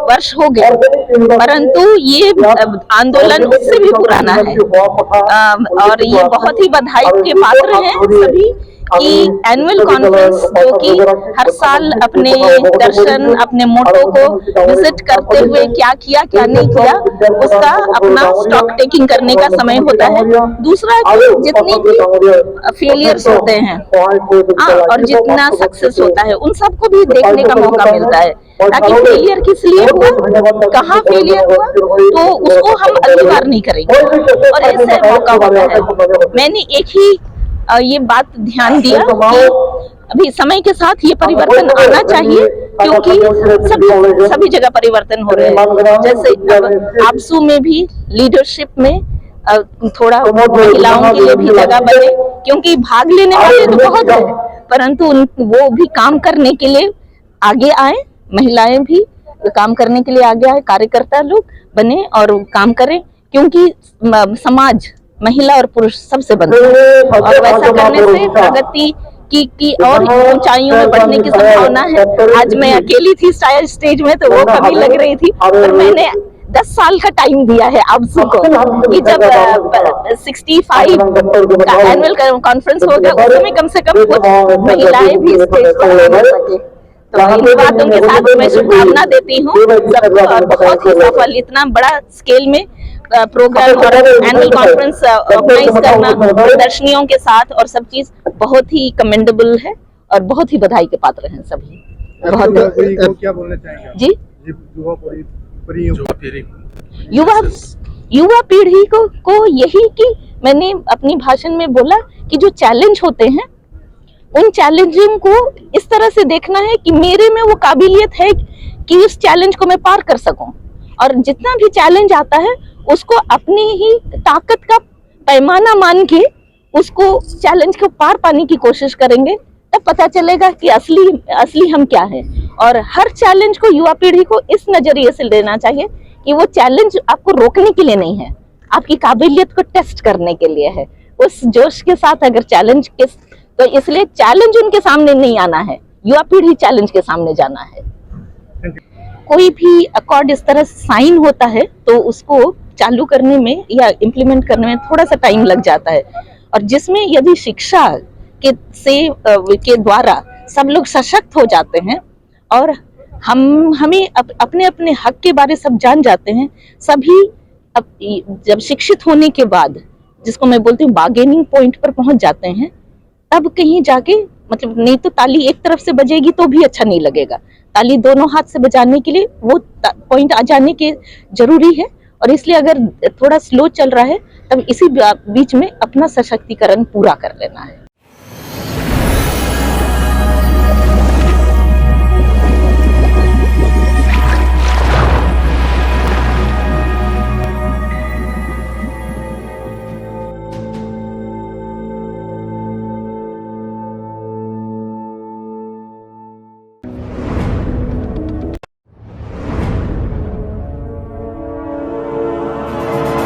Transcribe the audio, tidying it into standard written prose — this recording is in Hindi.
वर्ष हो गए, परंतु ये आंदोलन उससे भी पुराना है। और ये बहुत ही बधाई के पात्र हैं सभी कि एनुअल कॉन्फ्रेंस जो कि हर साल अपने दर्शन, अपने मोटो को विजिट करते हुए क्या किया क्या नहीं किया उसका अपना स्टॉक टेकिंग करने का समय होता है। दूसरा जितनी भी फेलियर्स होते हैं और जितना सक्सेस होता है उन सबको भी देखने का मौका मिलता है, ताकि फेलियर किस लिए हुआ, कहाँ फेलियर हुआ, तो उसको हम अगली बार नहीं करेंगे और ऐसे मौका होता है। मैंने एक ही ये बात ध्यान दिया कि अभी समय के साथ ये परिवर्तन आना चाहिए, क्योंकि सभी जगह परिवर्तन हो रहे हैं। जैसे अब आपसू में भी लीडरशिप में थोड़ा महिलाओं के लिए भी जगह बने, क्योंकि भाग लेने वाले तो बहुत है, परंतु वो भी काम करने के लिए आगे आए, महिलाएं भी काम करने के लिए आगे आए, कार्यकर्ता लोग बने और काम करें, क्योंकि समाज महिला और पुरुष सबसे बनता है और वैसा करने से प्रगति की और ऊंचाइयों में बढ़ने की संभावना है। आज मैं अकेली थी शायद स्टेज में, तो वो कमी लग रही थी, पर मैंने 10 साल का टाइम दिया है आपसू को कि जब 65 का एनुअल कॉन्फ्रेंस हो गया उस समय कम से कम कुछ महिलाएं भी स्टेज पर आ सके। तो इन बातों के साथ मैं शुभकामना देती हूँ सबको, और बहुत ही सफल इतना बड़ा स्केल में प्रोग्राम और एनुअल कॉन्फ्रेंस ऑर्गेनाइज करना प्रदर्शनियों के साथ और सब चीज बहुत ही कमेंडेबल है और बहुत ही बधाई के पात्र हैं सभी। बहुत क्या बोलना चाहेंगे जी युवा पीढ़ी को यही कि मैंने अपनी भाषण में बोला कि जो चैलेंज होते हैं उन चैलेंजिंग को इस तरह से देखना है कि मेरे में वो काबिलियत है कि उस चैलेंज को मैं पार कर सकूं, और जितना भी चैलेंज आता है उसको अपनी ही ताकत का पैमाना मान के उसको चैलेंज को पार पाने की कोशिश करेंगे, तब पता चलेगा कि असली हम क्या है। और हर चैलेंज को युवा पीढ़ी को इस नजरिए से लेना चाहिए कि वो चैलेंज आपको रोकने के लिए नहीं है, आपकी काबिलियत को टेस्ट करने के लिए है। उस जोश के साथ अगर चैलेंज के, तो इसलिए चैलेंज उनके सामने नहीं आना है, युवा पीढ़ी चैलेंज के सामने जाना है। कोई भी अकॉर्ड इस तरह साइन होता है तो उसको चालू करने में या इम्प्लीमेंट करने में थोड़ा सा टाइम लग जाता है, और जिसमें यदि शिक्षा के द्वारा सब लोग सशक्त हो जाते हैं और हमें अपने अपने हक के बारे सब जान जाते हैं, सभी जब शिक्षित होने के बाद जिसको मैं बोलती हूँ बार्गेनिंग पॉइंट पर पहुंच जाते हैं, तब कहीं जाके मतलब नहीं तो ताली एक तरफ से बजेगी तो भी अच्छा नहीं लगेगा, ताली दोनों हाथ से बजाने के लिए वो पॉइंट आ जाने के जरूरी है। और इसलिए अगर थोड़ा स्लो चल रहा है तब इसी बीच में अपना सशक्तिकरण पूरा कर लेना है।